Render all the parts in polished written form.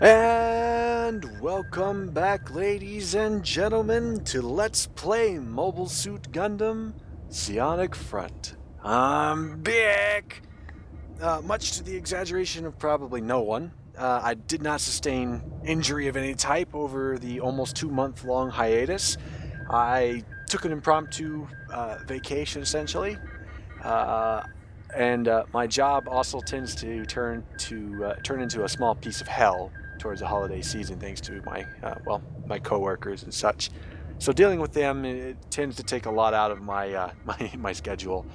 And welcome back, ladies and gentlemen, to Let's Play Mobile Suit Gundam Zeonic Front. I'm back! Much to the exaggeration of probably no one, I did not sustain injury of any type over the almost 2-month long hiatus. I took an impromptu vacation, essentially. And my job also tends to turn into a small piece of hell towards the holiday season, thanks to my coworkers and such. So dealing with them, it tends to take a lot out of my my schedule.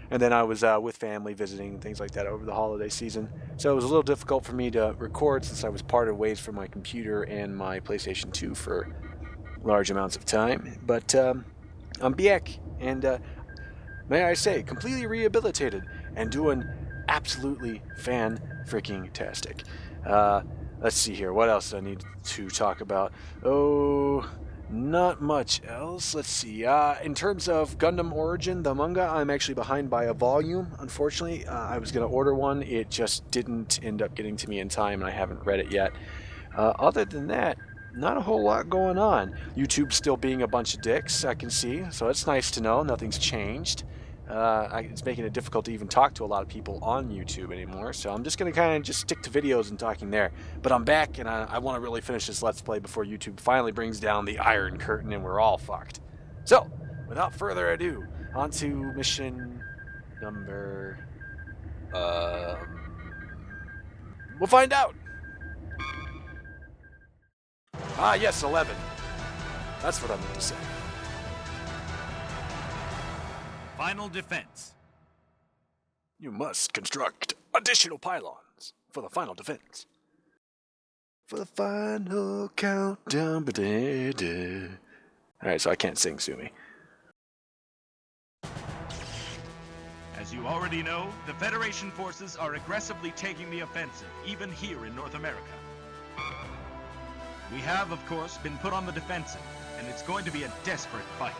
And then I was with family visiting and things like that over the holiday season. So it was a little difficult for me to record since I was parted ways from my computer and my PlayStation 2 for large amounts of time. But I'm back, and may I say, completely rehabilitated and doing absolutely fan-freaking-tastic. Let's see here. What else do I need to talk about? Oh, not much else. Let's see. In terms of Gundam Origin, the manga, I'm actually behind by a volume, unfortunately. I was going to order one. It just didn't end up getting to me in time, and I haven't read it yet. Other than that, not a whole lot going on. YouTube's still being a bunch of dicks, I can see, so it's nice to know nothing's changed. It's making it difficult to even talk to a lot of people on YouTube anymore, so I'm just going to kind of just stick to videos and talking there. But I'm back, and I want to really finish this Let's Play before YouTube finally brings down the Iron Curtain and we're all fucked. So, without further ado, on to mission number... we'll find out! Ah, yes, 11. That's what I meant to say. Final defense. You must construct additional pylons for the final defense. For the final countdown. Alright, so I can't sing, Sumi. As you already know, the Federation forces are aggressively taking the offensive, even here in North America. We have, of course, been put on the defensive, and it's going to be a desperate fight.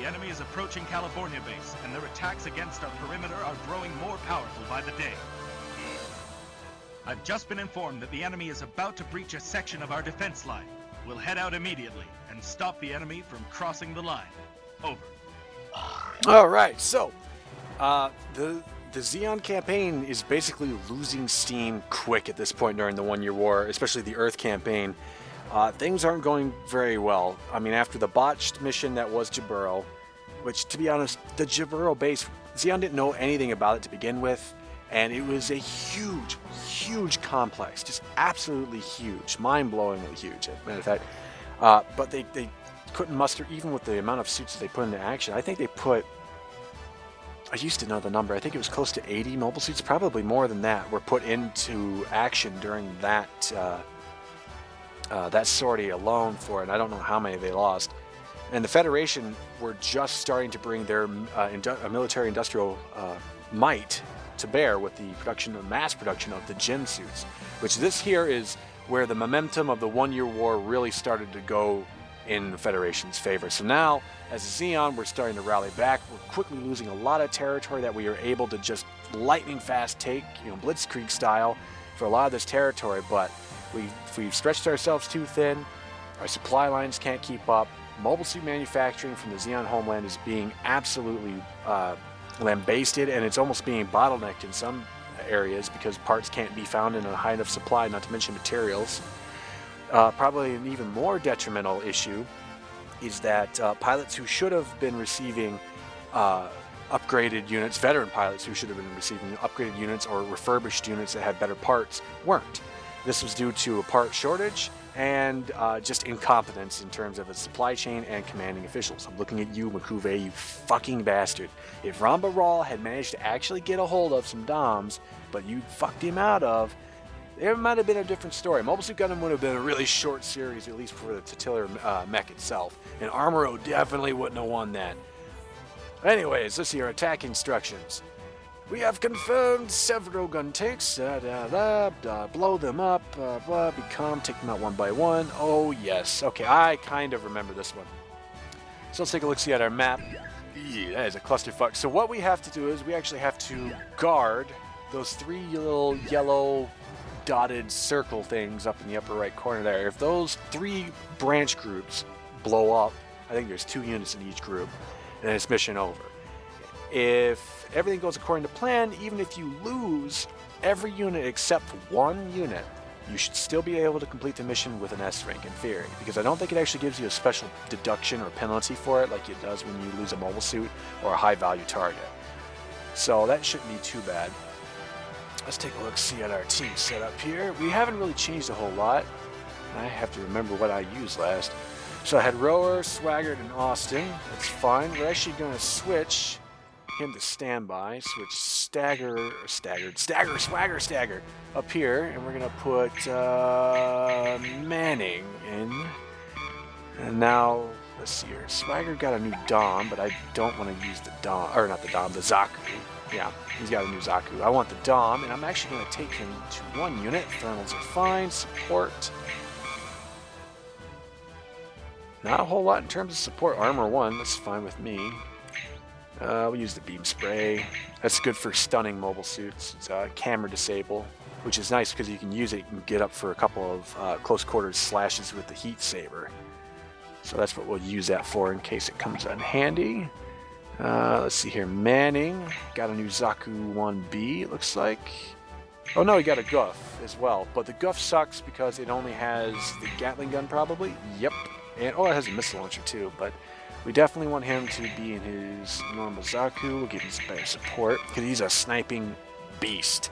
The enemy is approaching California base, and their attacks against our perimeter are growing more powerful by the day. I've just been informed that the enemy is about to breach a section of our defense line. We'll head out immediately and stop the enemy from crossing the line. Over. Alright, so, the Zeon campaign is basically losing steam quick at this point during the One-Year War, especially the Earth campaign. Things aren't going very well. I mean, after the botched mission that was Jaburo, which, to be honest, the Jaburo base, Zeon didn't know anything about it to begin with, and it was a huge, huge complex, just absolutely huge, mind-blowingly huge, as a matter of fact. But they couldn't muster, even with the amount of suits that they put into action. I think they put, I used to know the number, I think it was close to 80 mobile suits, probably more than that, were put into action during that that sortie alone for it, and I don't know how many they lost. And the Federation were just starting to bring their military-industrial might to bear with the mass production of the Jin suits, which this here is where the momentum of the One-Year War really started to go in the Federation's favor. So now, as a Zeon, we're starting to rally back. We're quickly losing a lot of territory that we are able to just lightning-fast take, Blitzkrieg style, for a lot of this territory, but we've stretched ourselves too thin. Our supply lines can't keep up. Mobile suit manufacturing from the Zeon homeland is being absolutely lambasted, and it's almost being bottlenecked in some areas because parts can't be found in a high enough supply, not to mention materials. Probably an even more detrimental issue is that pilots who should have been receiving upgraded units, veteran pilots who should have been receiving upgraded units or refurbished units that had better parts, weren't. This was due to a part shortage and just incompetence in terms of its supply chain and commanding officials. I'm looking at you, Makuve, you fucking bastard. If Ramba Rawl had managed to actually get a hold of some DOMs, but you fucked him out of, it might have been a different story. Mobile Suit Gundam would have been a really short series, at least for the titular mech itself. And Armoro definitely wouldn't have won that. Anyways, let's see your attack instructions. We have confirmed several gun takes, blow them up, be calm, take them out one by one. Oh yes, okay, I kind of remember this one. So let's take a look-see at our map. Yeah, that is a clusterfuck. So what we have to do is we actually have to guard those three little yellow dotted circle things up in the upper right corner there. If those 3 branch groups blow up, I think there's 2 units in each group, then it's mission over. If everything goes according to plan, even if you lose every unit except 1 unit, you should still be able to complete the mission with an S rank in theory, because I don't think it actually gives you a special deduction or penalty for it like it does when you lose a mobile suit or a high value target. So that shouldn't be too bad. Let's take a look, see at our team setup here. We haven't really changed a whole lot. I have to remember what I used last. So I had Rower, Swaggart, and Austin. That's fine. We're actually going to switch him to standby. Switch Stagger up here, and we're going to put Manning in. And now, let's see here. Swagger got a new Dom, but I don't want to use the Dom, or not the Dom, the Zaku. Yeah, he's got a new Zaku. I want the Dom, and I'm actually going to take him to 1 unit. Thermals are fine. Support. Not a whole lot in terms of support. Armor 1, that's fine with me. We'll use the beam spray. That's good for stunning mobile suits. It's camera disable, which is nice because you can use it and get up for a couple of close quarters slashes with the heat saber. So that's what we'll use that for in case it comes in handy. Let's see here. Manning got a new Zaku 1B, it looks like. Oh no, he got a Guff as well. But the Guff sucks because it only has the Gatling gun probably. Yep. And oh, it has a missile launcher too, but we definitely want him to be in his normal Zaku. We'll give him some better support because he's a sniping beast.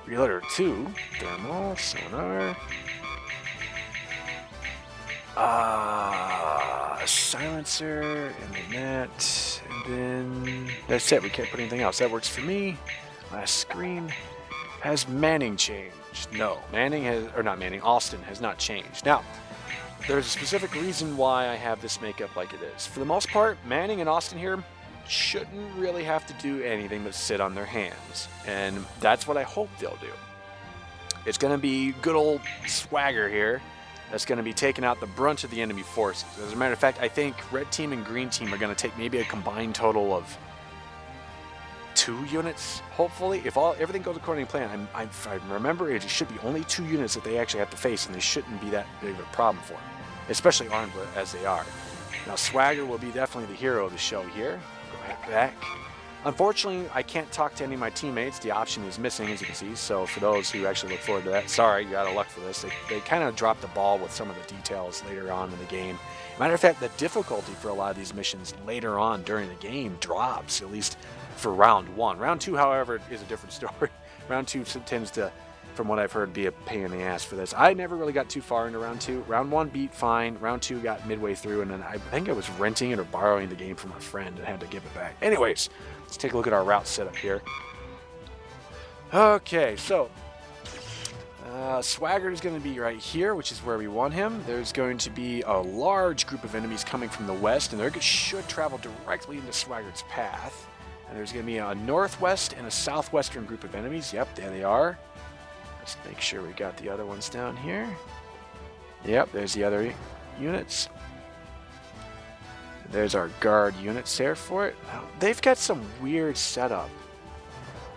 Reloader 2, thermal, sonar. Silencer, and then that, and then that's it. We can't put anything else. That works for me. Last screen. Has Manning changed? No, Manning has, or not Manning, Austin has not changed. Now, there's a specific reason why I have this makeup like it is. For the most part, Manning and Austin here shouldn't really have to do anything but sit on their hands. And that's what I hope they'll do. It's going to be good old Swagger here that's going to be taking out the brunt of the enemy forces. As a matter of fact, I think Red Team and Green Team are going to take maybe a combined total of 2 units, hopefully. If everything goes according to plan, if I remember, it should be only 2 units that they actually have to face, and they shouldn't be that big of a problem for them, especially armed as they are. Now, Swagger will be definitely the hero of the show here. Go back. Unfortunately, I can't talk to any of my teammates. The option is missing, as you can see, so for those who actually look forward to that, sorry, you're out of luck for this. They kind of dropped the ball with some of the details later on in the game. Matter of fact, the difficulty for a lot of these missions later on during the game drops, at least for round 1. Round 2, however, is a different story. Round 2 tends to, from what I've heard, be a pain in the ass for this. I never really got too far into round 2. Round 1 beat fine. Round 2 got midway through, and then I think I was renting it or borrowing the game from a friend and had to give it back. Anyways, let's take a look at our route setup here. Okay, so Swagger is going to be right here, which is where we want him. There's going to be a large group of enemies coming from the west, and they should travel directly into Swagger's path. And there's going to be a northwest and a southwestern group of enemies. Yep, there they are. Let's make sure we got the other ones down here. Yep, there's the other units. There's our guard units there for it. Now, they've got some weird setup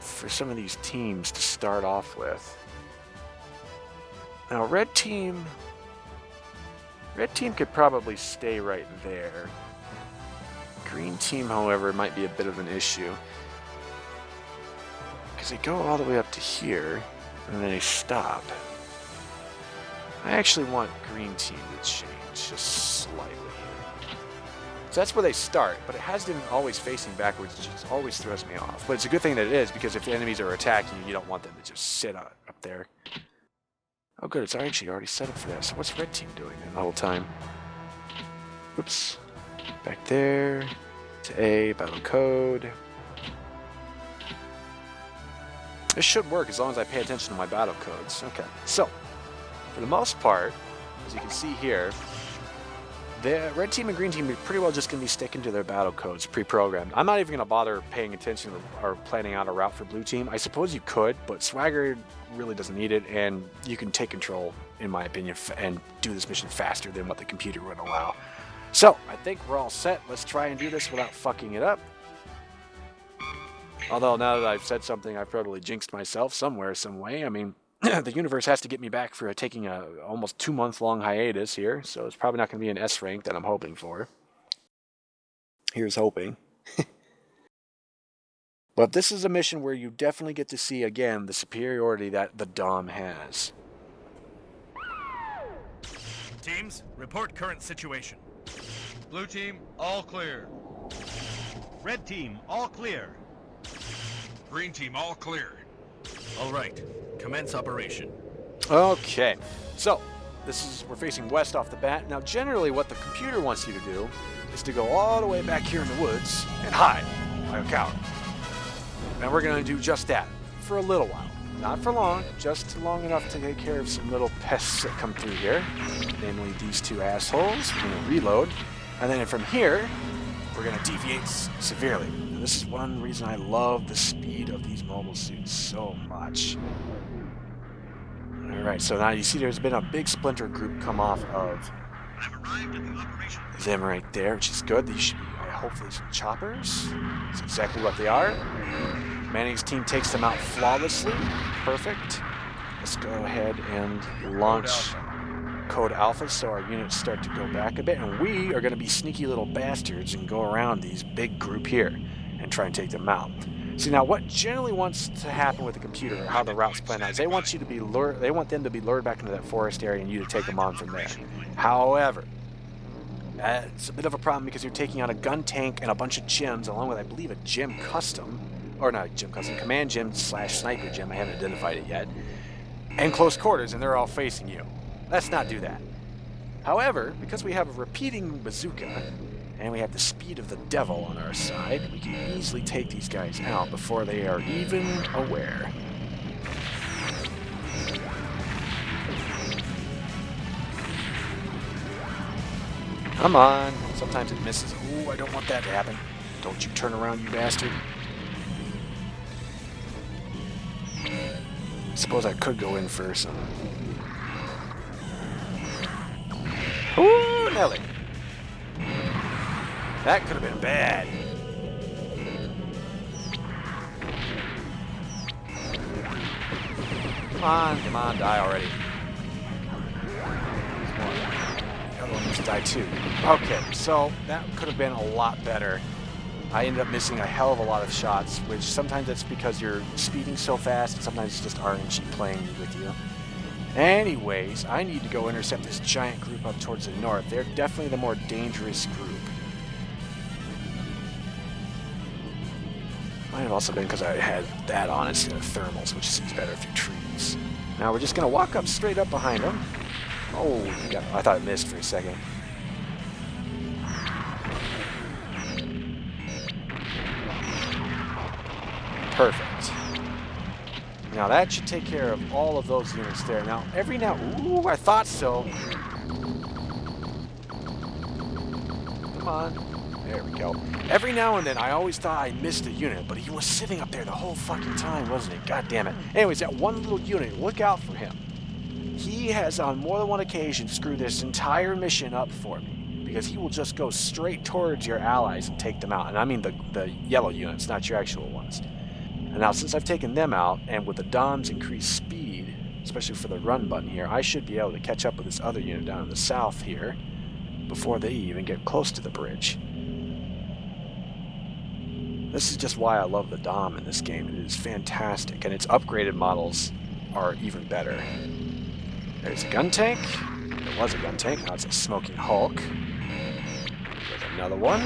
for some of these teams to start off with. Now, Red Team could probably stay right there. Green Team, however, might be a bit of an issue. Because they go all the way up to here, and then they stop. I actually want Green Team to change just slightly. So that's where they start, but it has them always facing backwards, which just always throws me off. But it's a good thing that it is, because if the enemies are attacking you, you don't want them to just sit up there. Oh good, it's actually already set up for that. So what's Red Team doing the whole time? Oops. Back there. To A, battle code. This should work as long as I pay attention to my battle codes. Okay, so, for the most part, as you can see here, the Red Team and Green Team are pretty well just going to be sticking to their battle codes pre-programmed. I'm not even going to bother paying attention or planning out a route for Blue Team. I suppose you could, but Swagger really doesn't need it, and you can take control, in my opinion, and do this mission faster than what the computer would allow. So, I think we're all set. Let's try and do this without fucking it up. Although, now that I've said something, I've probably jinxed myself somewhere, some way. I mean, the universe has to get me back for taking a almost 2-month long hiatus here, so it's probably not going to be an S rank that I'm hoping for. Here's hoping. But this is a mission where you definitely get to see again the superiority that the Dom has. Teams, report current situation. Blue team, all clear. Red team, all clear. Green team, all clear. All right, commence operation. Okay, so we're facing west off the bat. Now, generally, what the computer wants you to do is to go all the way back here in the woods and hide like a coward. And we're going to do just that for a little while. Not for long, just long enough to take care of some little pests that come through here. Namely, these two assholes. We're going to reload. And then from here, we're going to deviate severely. And this is one reason I love the speed of these mobile suits so much. Alright, so now you see there's been a big splinter group come off of I've arrived at the operation. them right there, which is good. These should be hopefully some choppers. That's exactly what they are. Manning's team takes them out flawlessly. Perfect. Let's go ahead and launch Code Alpha so our units start to go back a bit. And we are going to be sneaky little bastards and go around these big group here and try and take them out. See, now what generally wants to happen with the computer, or how the routes plan out, is they want you to be lured, they want them to be lured back into that forest area and you to take them on from there. However, it's a bit of a problem because you're taking on a gun tank and a bunch of gyms, along with, I believe, a gym custom, or not a gym custom, command gym / sniper gym, I haven't identified it yet, and close quarters, and they're all facing you. Let's not do that. However, because we have a repeating bazooka, and we have the speed of the devil on our side, we can easily take these guys out before they are even aware. Come on. Sometimes it misses. Ooh, I don't want that to happen. Don't you turn around, you bastard. I suppose I could go in for some. Ooh, Nelly. That could have been bad. Come on, die already. The other one needs to die too. Okay, so that could have been a lot better. I ended up missing a hell of a lot of shots, which sometimes that's because you're speeding so fast, and sometimes it's just RNG playing with you. Anyways, I need to go intercept this giant group up towards the north. They're definitely the more dangerous group. Might have also been because I had that on instead of thermals, which sees better through trees. Now we're just going to walk up straight up behind them. Oh, I thought it missed for a second. Perfect. Now that should take care of all of those units there. Now, ooh, I thought so. Come on. There we go. Every now and then, I always thought I missed a unit, but he was sitting up there the whole fucking time, wasn't he? God damn it. Anyways, that one little unit, look out for him. He has, on more than one occasion, screwed this entire mission up for me, because he will just go straight towards your allies and take them out. And I mean the yellow units, not your actual ones. And now, since I've taken them out, and with the Dom's increased speed, especially for the run button here, I should be able to catch up with this other unit down in the south here before they even get close to the bridge. This is just why I love the Dom in this game. It is fantastic, and its upgraded models are even better. There's a gun tank. There was a gun tank. Now it's a smoking Hulk. There's another one.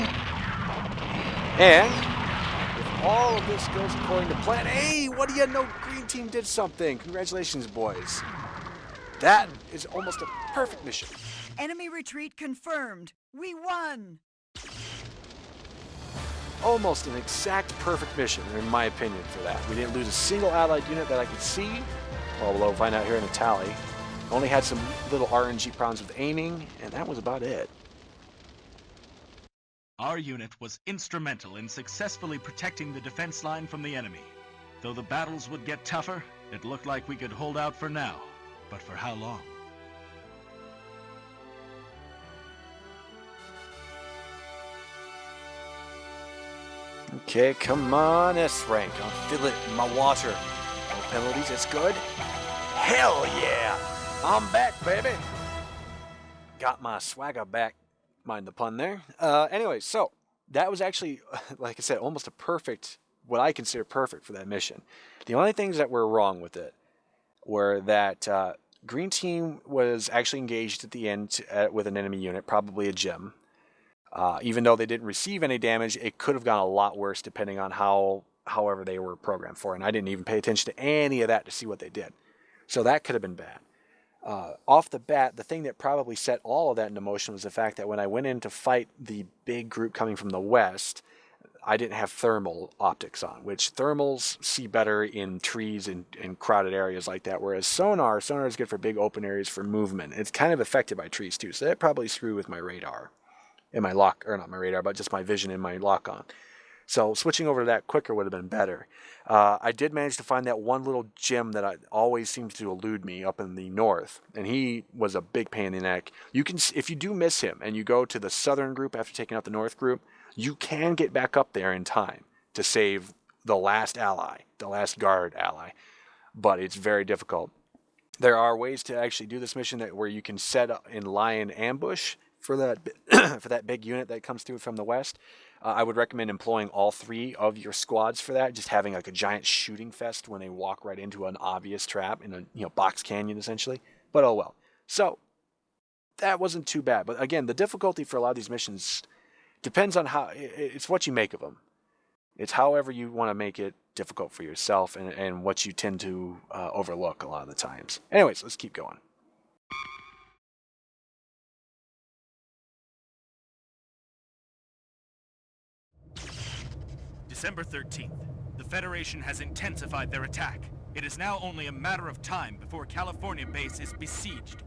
And if all of this goes according to plan, hey, what do you know? Green team did something. Congratulations, boys. That is almost a perfect mission. Enemy retreat confirmed. We won. Almost an exact perfect mission, in my opinion, for that. We didn't lose a single allied unit that I could see. Well, we'll find out here in the tally. Only had some little RNG problems with aiming, and that was about it. Our unit was instrumental in successfully protecting the defense line from the enemy. Though the battles would get tougher, it looked like we could hold out for now. But for how long? Okay, come on, S rank. I'll fill it in my water. No penalties, that's good. Hell yeah! I'm back, baby! Got my swagger back. Mind the pun there. Anyway, so that was actually, like I said, almost a perfect, what I consider perfect for that mission. The only things that were wrong with it were that Green Team was actually engaged at the end with an enemy unit, probably a gem. Even though they didn't receive any damage, it could have gone a lot worse depending on however they were programmed for. And I didn't even pay attention to any of that to see what they did. So that could have been bad. Off the bat, the thing that probably set all of that into motion was the fact that when I went in to fight the big group coming from the west, I didn't have thermal optics on, which thermals see better in trees and crowded areas like that, whereas sonar is good for big open areas for movement. It's kind of affected by trees too, so that probably screwed with my radar, in my lock, or not my radar, but just my vision in my lock on. So switching over to that quicker would have been better. I did manage to find that one little gem that always seems to elude me up in the north, and he was a big pain in the neck. You can, if you do miss him and you go to the southern group after taking out the north group, you can get back up there in time to save the last ally, the last guard ally, but it's very difficult. There are ways to actually do this mission where you can set up in lion ambush for that for that big unit that comes through from the west. I would recommend employing all three of your squads for that, just having like a giant shooting fest when they walk right into an obvious trap in a box canyon essentially. But oh well. So that wasn't too bad. But again, the difficulty for a lot of these missions depends on how it's what you make of them. It's however you want to make it difficult for yourself and what you tend to overlook a lot of the times. Anyways, let's keep going. December 13th. The Federation has intensified their attack. It is now only a matter of time before California base is besieged.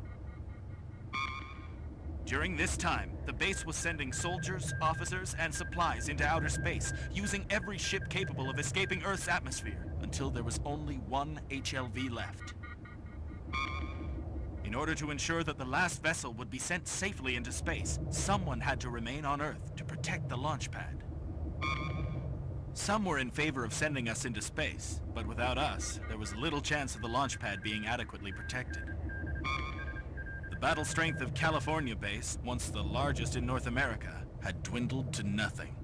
During this time, the base was sending soldiers, officers, and supplies into outer space, using every ship capable of escaping Earth's atmosphere, until there was only one HLV left. In order to ensure that the last vessel would be sent safely into space, someone had to remain on Earth to protect the launch pad. Some were in favor of sending us into space, but without us, there was little chance of the launch pad being adequately protected. The battle strength of California base, once the largest in North America, had dwindled to nothing.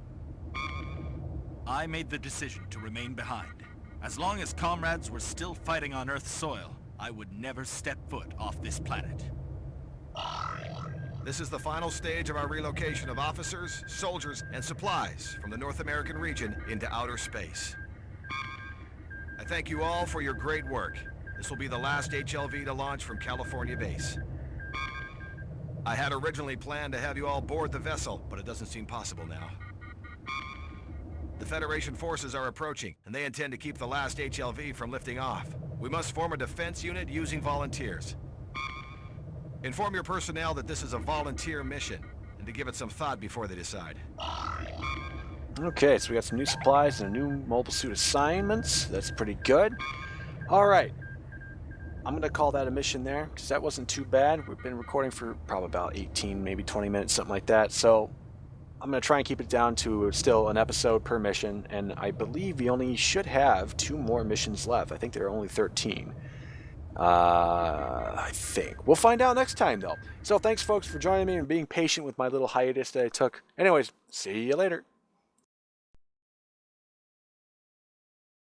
I made the decision to remain behind. As long as comrades were still fighting on Earth's soil, I would never step foot off this planet. This is the final stage of our relocation of officers, soldiers, and supplies from the North American region into outer space. I thank you all for your great work. This will be the last HLV to launch from California base. I had originally planned to have you all board the vessel, but it doesn't seem possible now. The Federation forces are approaching, and they intend to keep the last HLV from lifting off. We must form a defense unit using volunteers. Inform your personnel that this is a volunteer mission, and to give it some thought before they decide. Okay, so we got some new supplies and a new mobile suit assignments. That's pretty good. Alright. I'm going to call that a mission there, because that wasn't too bad. We've been recording for probably about 18, maybe 20 minutes, something like that. So I'm going to try and keep it down to still an episode per mission, and I believe we only should have 2 more missions left. I think there are only 13. I think. We'll find out next time, though. So thanks, folks, for joining me and being patient with my little hiatus that I took. Anyways, see you later.